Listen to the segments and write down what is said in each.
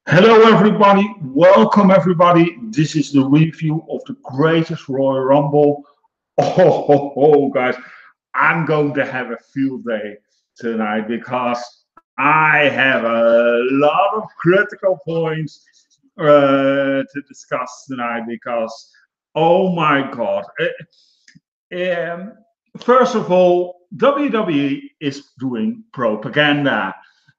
Hello, everybody. Welcome, everybody. This is the review of the Greatest Royal Rumble. Guys, I'm going to have a field day tonight because I have a lot of critical points to discuss tonight. Because, oh my God. Um, First of all, WWE is doing propaganda,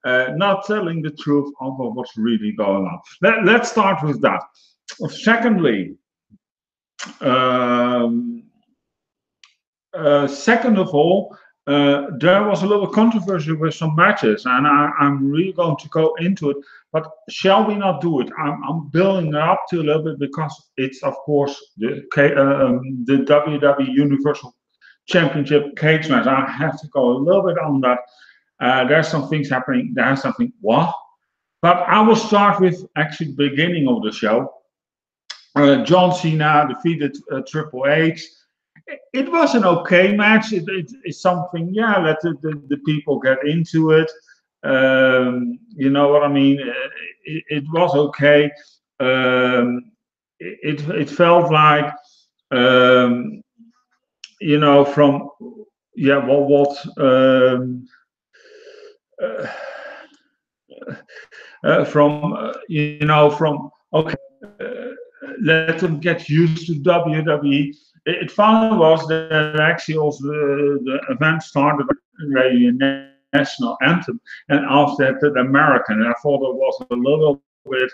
not telling the truth about what's really going on. Let's start with that. Secondly, um, second of all, there was a little controversy with some matches, and I'm really going to go into it. But shall we not do it? I'm building it up to a little bit because it's, of course, the WWE Universal Championship cage match. I have to go a little bit on that. There's some things happening. There's something what? But I will start with actually the beginning of the show. John Cena defeated Triple H. It was an okay match. It's something, yeah, let the people get into it. You know what I mean? It was okay. It felt like, um, from, yeah, uh, from okay, let them get used to WWE. It finally was that actually also the event started a national anthem, and after that the American. And I thought it was a little bit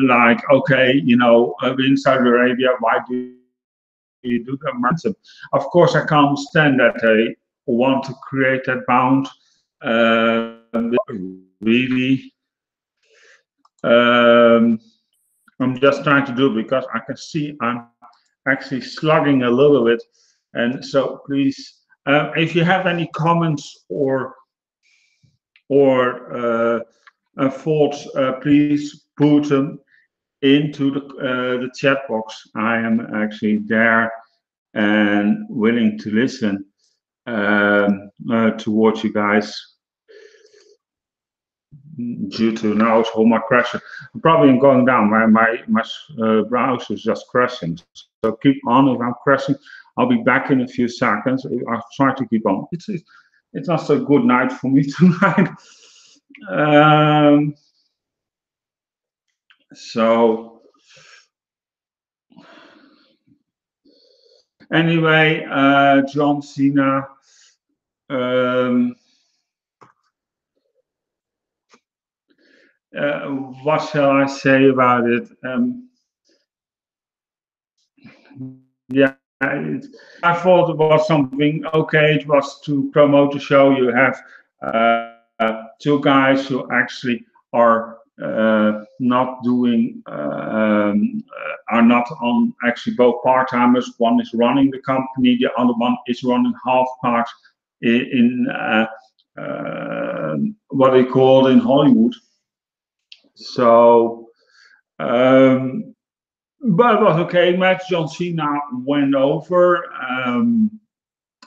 like, okay, in Saudi Arabia, why do you do the American anthem? Of course, I can't understand that they want to create that bound. Really, um, I'm just trying to do it because I can see I'm actually slugging a little bit. And so please, if you have any comments or thoughts, please put them into the chat box. I am actually there and willing to listen towards you guys. Due to now it's all my crashing. Probably I'm going down. My browser is just crashing. So keep on. If I'm crashing, I'll be back in a few seconds. I'll try to keep on. It's not so good night for me tonight. Um, so anyway, John Cena. Um, uh, what shall I say about it? Yeah, I thought it was something okay. It was to promote the show. You have two guys who actually are not doing, are not on actually both part timers. One is running the company, the other one is running half part in what they call in Hollywood. So. Um, but it was okay match. John Cena went over.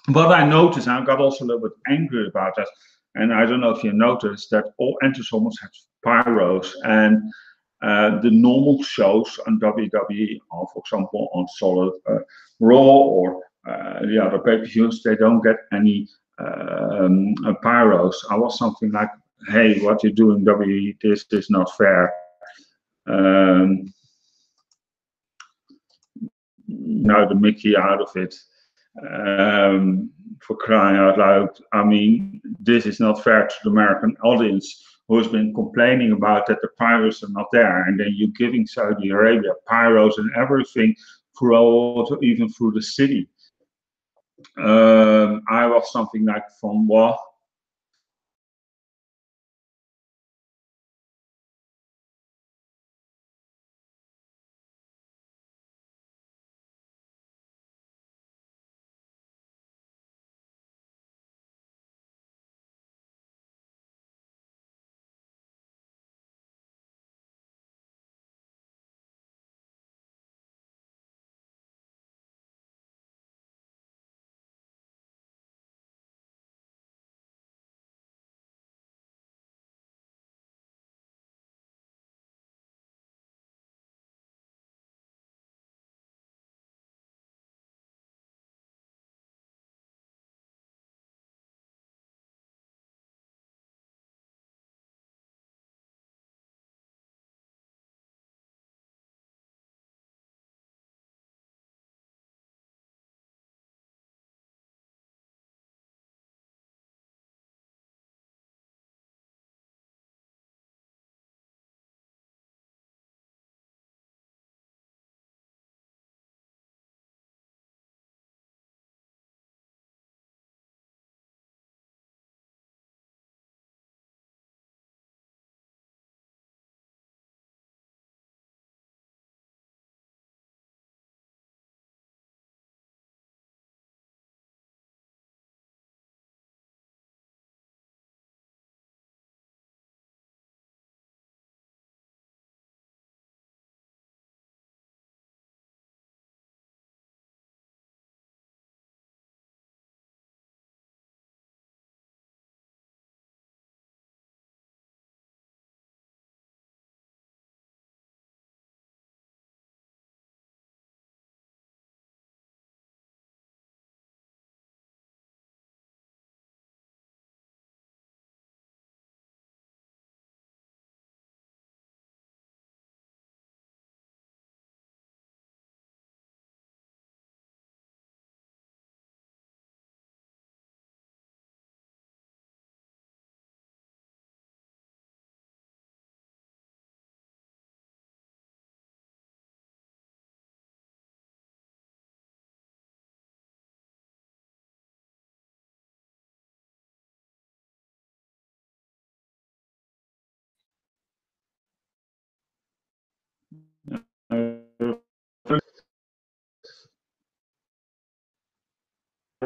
But I noticed, I got also a little bit angry about that. And I don't know if you noticed that all entries almost had pyros. And the normal shows on WWE are, for example, on Solid Raw or the other pay-per-views, they don't get any pyros. I was something like, hey, what you're doing, WWE, this is not fair. Um, the Mickey out of it. For crying out loud. I mean, this is not fair to the American audience who's been complaining about that the pyros are not there. And then you're giving Saudi Arabia pyros and everything throughout, even through the city. I was something like from what?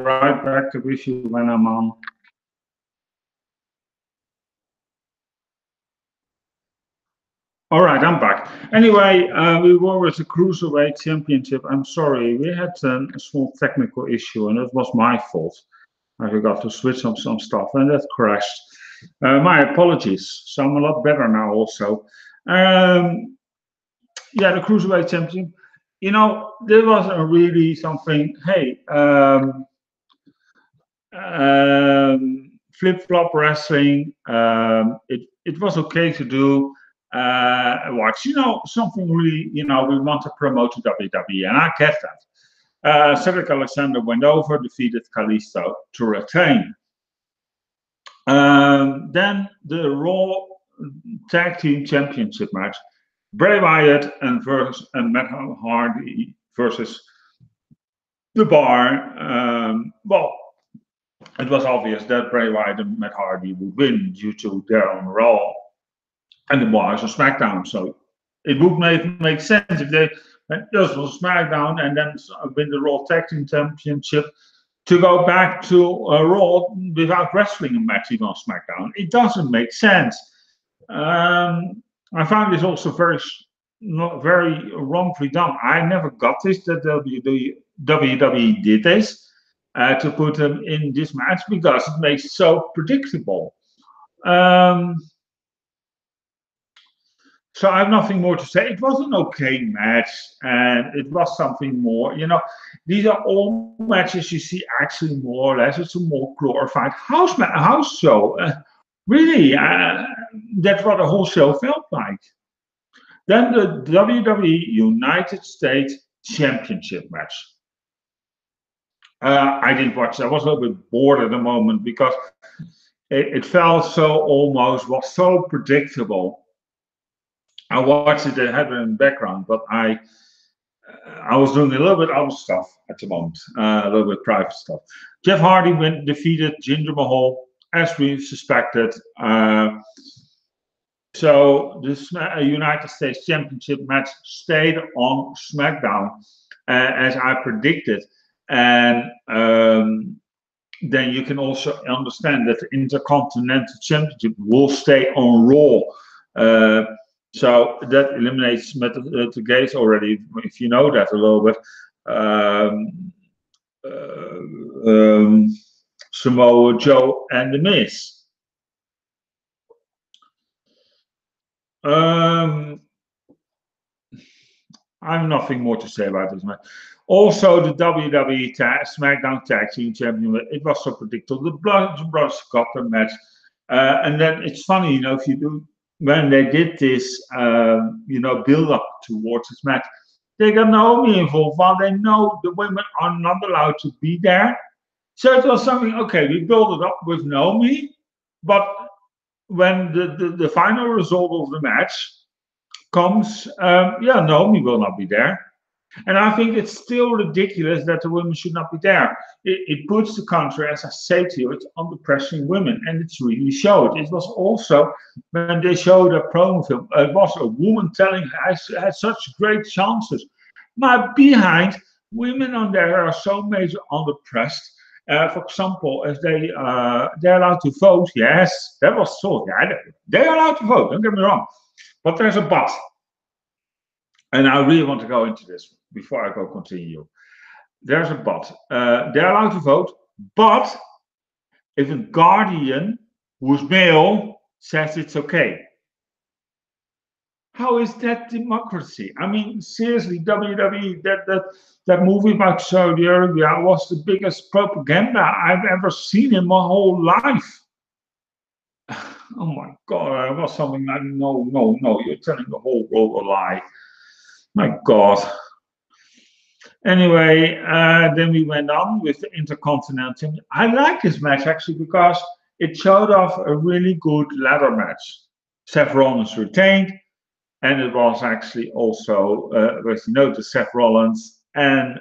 right back with you when I'm on. All right, I'm back. Anyway, we were with the Cruiserweight Championship. I'm sorry, we had a small technical issue, and it was my fault. I forgot to switch on some stuff, and that crashed. My apologies. So I'm a lot better now also. Yeah, the Cruiserweight Championship. You know, there wasn't really something, hey, flip-flop wrestling. It was okay to do. Watch, you know, something really, you know, we want to promote to WWE, and I get that. Cedric Alexander went over, defeated Kalisto to retain. Then the Raw Tag Team Championship match, Bray Wyatt and Matt Hardy versus The Bar. Well, it was obvious that Bray Wyatt and Matt Hardy would win due to their own Raw and The Bar is on SmackDown. So it would make sense if they just on SmackDown and then win the Raw Tag Team Championship to go back to Raw without wrestling a match even on SmackDown. It doesn't make sense. I found this also not very wrongfully done. I never got this that the WWE did this to put them in this match because it makes it so predictable. So I have nothing more to say. It was an okay match, and it was something more. You know, these are all matches you see actually more or less. It's a more glorified house show. Really, that's what the whole show felt like. Then the WWE United States Championship match. I didn't watch that. I was a little bit bored at the moment because it felt was so predictable. I watched it, I had it in the background, but I was doing a little bit other stuff at the moment, a little bit private stuff. Jeff Hardy defeated Jinder Mahal, as we suspected. So this United States Championship match stayed on SmackDown, as I predicted. And then you can also understand that the Intercontinental Championship will stay on Raw. So that eliminates the gates already, if you know that a little bit. Samoa Joe and The Miz. I have nothing more to say about this match. Also, the WWE SmackDown Tag Team Championship, it was so predictable. The Brothers got the match. And then it's funny, you know, if you do, when they did this, you know, build up towards this match, they got Naomi involved while they know the women are not allowed to be there. So it was something, okay, we build it up with Naomi, but when the final result of the match comes, yeah, Naomi will not be there. And I think it's still ridiculous that the women should not be there. It puts the country, as I say to you, it's under pressuring women, and it's really showed. It was also when they showed a promo film, it was a woman telling I had such great chances. But behind, women on there are so major under pressed. For example, if they're allowed to vote, yes, that was so. Yeah, they're allowed to vote, don't get me wrong. But there's a but. And I really want to go into this before I continue. There's a but. They're allowed to vote, but if a guardian who's male says it's okay. How is that democracy? I mean, seriously, WWE, that movie about Saudi Arabia was the biggest propaganda I've ever seen in my whole life. Oh my God, it was something like, no, you're telling the whole world a lie. My God. Anyway, then we went on with the Intercontinental. I like this match actually because it showed off a really good ladder match. Seth Rollins retained, and it was actually also, as you notice, Seth Rollins and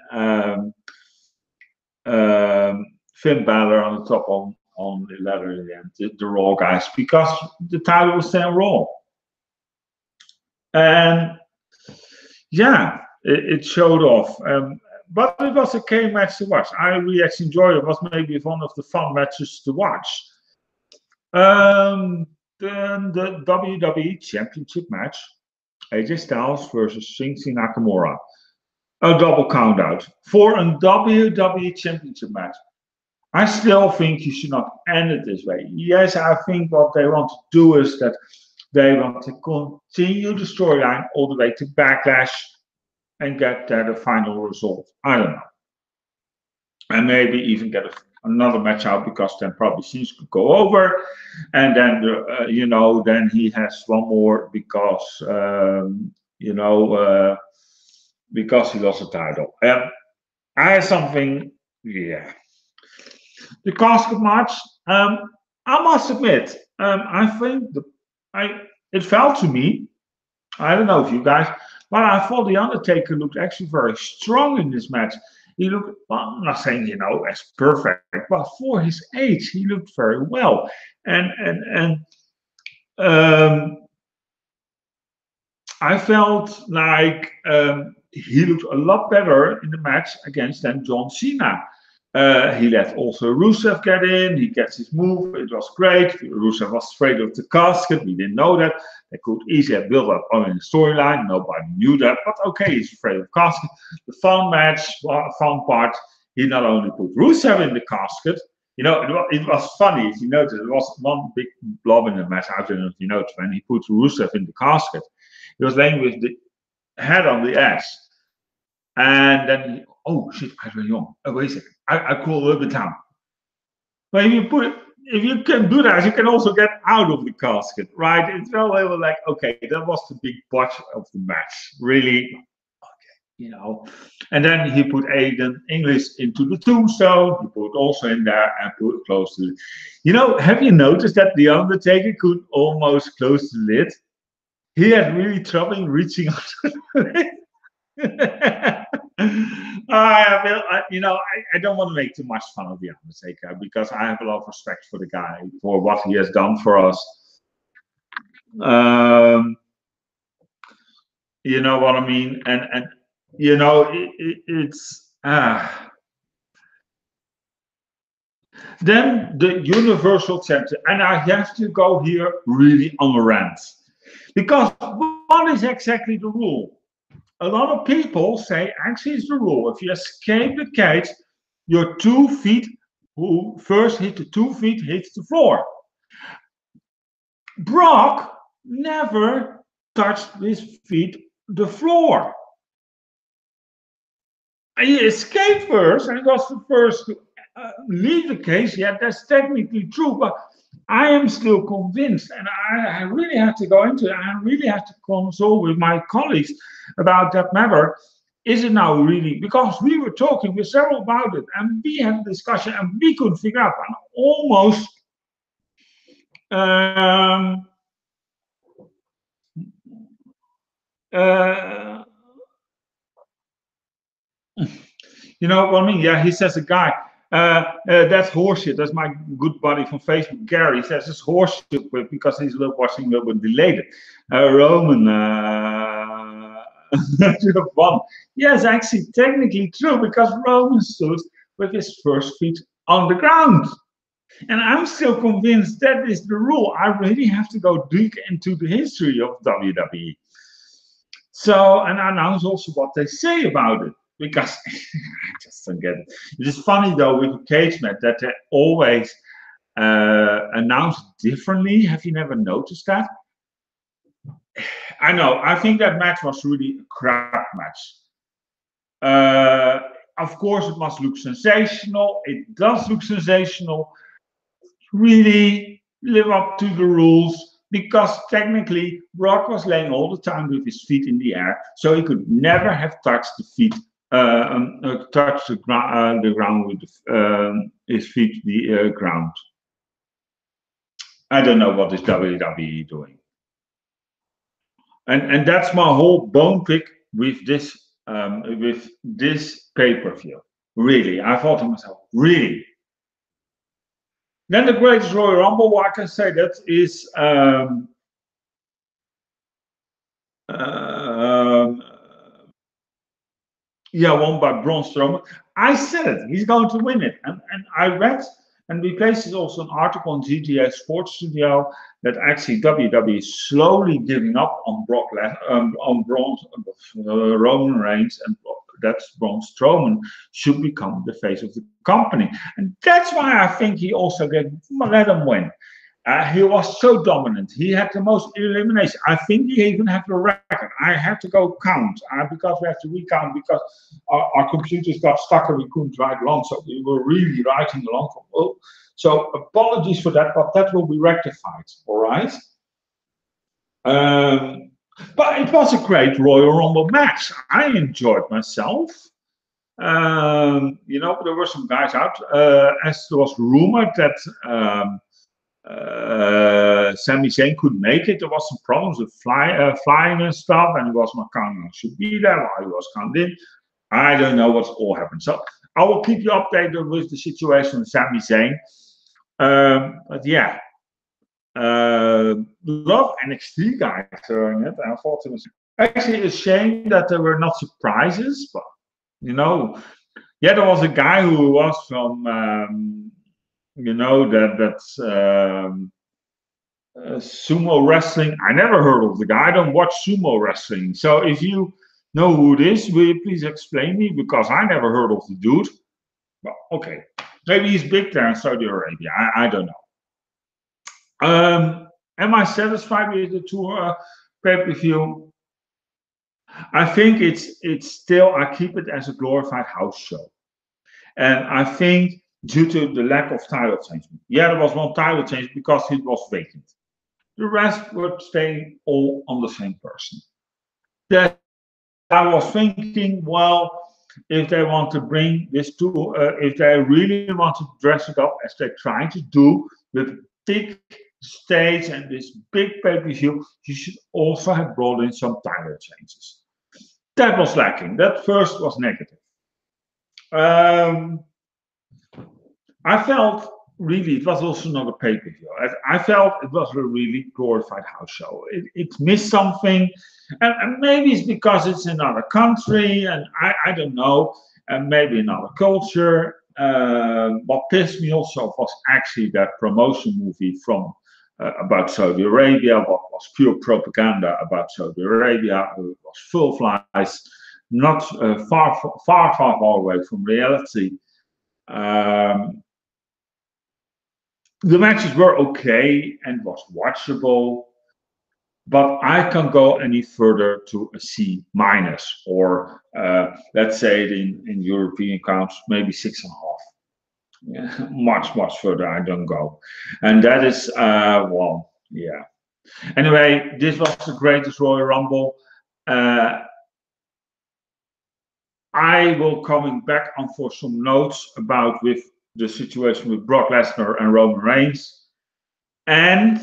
Finn Balor on the top on the ladder in the end, the Raw guys, because the title was then Raw. And yeah, it showed off. but it was a okay match to watch. I really actually enjoyed it. It was maybe one of the fun matches to watch. Then the WWE Championship match, AJ Styles versus Shinsuke Nakamura. A double count out for a WWE Championship match. I still think you should not end it this way. Yes, I think what they want to do is that they want to continue the storyline all the way to Backlash and get there the final result. I don't know. And maybe even get another match out, because then probably Shinsuke could go over. And then, you know, then he has one more because, you know, because he lost the title. I have something, yeah. The casket match, I must admit, I think it felt to me, I don't know if you guys, but I thought The Undertaker looked actually very strong in this match. He looked, well, I'm not saying, you know, as perfect, but for his age, he looked very well. And I felt like he looked a lot better in the match against than John Cena. He let also Rusev get in. He gets his move. It was great. Rusev was afraid of the casket. We didn't know that. They could easily have built up on the storyline. Nobody knew that. But okay, he's afraid of casket. The fun match, fun part, he not only put Rusev in the casket. You know, it was funny. If you notice, there was one big blob in the match. I don't know if you noticed, when he put Rusev in the casket, he was laying with the head on the edge. And then, oh shit, I was young. Oh, wait a second. I cool a little bit down. But if you can do that, you can also get out of the casket, right? It's really like, okay, that was the big botch of the match. Really, okay, you know. And then he put Aiden English into the tombstone. He put also in there and put it close to it. You know, have you noticed that The Undertaker could almost close the lid? He had really trouble reaching out to the lid. You know, I don't want to make too much fun of The Undertaker, because I have a lot of respect for the guy, for what he has done for us. You know what I mean? And you know, it's then the Universal Champion, and I have to go here really on a rant, because what is exactly the rule? A lot of people say, actually, it's the rule. If you escape the cage, your 2 feet, who first hit the 2 feet, hits the floor. Brock never touched his feet the floor. He escaped first, and he was the first to leave the cage. Yeah, that's technically true, but I am still convinced, and I really have to go into it. I really have to consult with my colleagues about that matter. Is it now really, because we were talking with several about it, and we had a discussion, and we couldn't figure out, and almost you know what I mean? Yeah, he says, a guy, that's horseshit. That's my good buddy from Facebook, Gary. He says it's horseshit because he's watching a little bit delayed. Roman should have won. Yes, actually, technically true, because Roman stood with his first feet on the ground. And I'm still convinced that is the rule. I really have to go deep into the history of WWE. So, and I announce also what they say about it, because I just don't get it. It is funny though with the cage match that they always announce differently. Have you never noticed that? I know. I think that match was really a crap match. Of course, it must look sensational. It does look sensational. Really live up to the rules, because technically Brock was laying all the time with his feet in the air, so he could never have touched the feet, touched the ground with his feet, the ground. I don't know what is WWE doing, and that's my whole bone pick with this pay-per-view. Really, I thought to myself, really. Then the Greatest Royal Rumble, what I can say, that is Yeah, won by Braun Strowman. I said it. He's going to win it. And I read, and we pasted also an article on JJA Sport Studio that actually WWE is slowly giving up on Roman Reigns, and that's Braun Strowman should become the face of the company. And that's why I think he also let him win. He was so dominant. He had the most elimination. I think he even had the record. I had to go count because we have to recount because our computers got stuck and we couldn't write along. So we were really writing along. So apologies for that, but that will be rectified. All right. But it was a great Royal Rumble match. I enjoyed myself. There were some guys out, as there was rumored that. Sami Zayn couldn't make it. There was some problems with flying and stuff, and he was not counting on should be there while he was counted in. I don't know what's all happened. So I will keep you updated with the situation with Sami Zayn. But yeah, love NXT guys during it. I thought it was actually a shame that there were not surprises, but yeah, there was a guy who was from. That's sumo wrestling. I never heard of the guy. I don't watch sumo wrestling. So if you know who it is, will you please explain me? Because I never heard of the dude. Well, okay. Maybe he's big there in Saudi Arabia. I don't know. Am I satisfied with the two pay-per-view? I think it's still, I keep it as a glorified house show. And I think due to the lack of title change. Yeah, there was one title change because it was vacant. The rest were staying all on the same person. That I was thinking, well, if they want to bring this to, if they really want to dress it up as they're trying to do with big stage and this big pay-per-view, you should also have brought in some title changes. That was lacking. That first was negative. I felt really it was also not a pay-per-view. I felt it was a really glorified house show. It missed something, and maybe it's because it's another country, and I don't know, and maybe another culture. What pissed me also was actually that promotion movie from about Saudi Arabia, what was pure propaganda about Saudi Arabia. It was full of lies, not far away from reality. The matches were okay and was watchable, but I can't go any further to a C minus, or let's say it in European counts, maybe 6.5. Yeah, much further I don't go, and that is well, yeah. Anyway, this was the greatest Royal Rumble. I will coming back on for some notes about with the situation with Brock Lesnar and Roman Reigns, and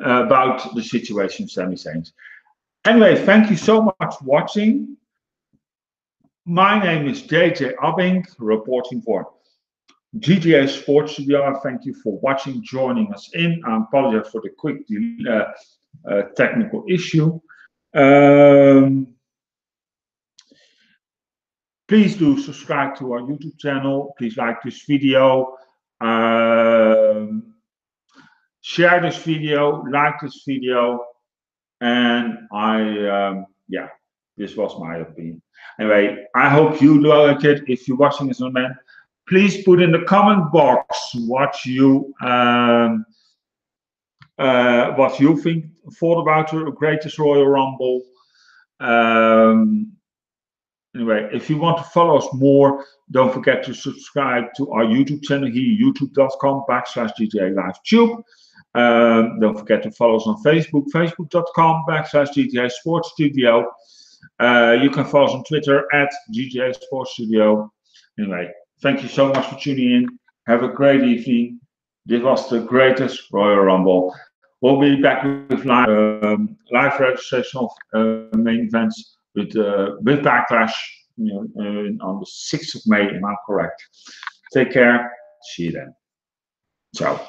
about the situation of Sami Zayn. Anyway, thank you so much for watching. My name is JJ Abbink, reporting for JJA Sport Studio. Thank you for watching, joining us in. I apologize for the quick technical issue. Please do subscribe to our YouTube channel. Please like this video. Share this video, like this video. And yeah, this was my opinion. Anyway, I hope you like it. If you're watching this on man, please put in the comment box what you thought about the greatest Royal Rumble. Anyway, if you want to follow us more, don't forget to subscribe to our YouTube channel here, youtube.com/JJA don't forget to follow us on Facebook, facebook.com/JJA Sport Studio. You can follow us on Twitter @JJA Sport Studio. Anyway, thank you so much for tuning in. Have a great evening. This was the greatest Royal Rumble. We'll be back with live registration of main events with Backlash on the 6th of May. Am I correct? Take care. See you then. Ciao.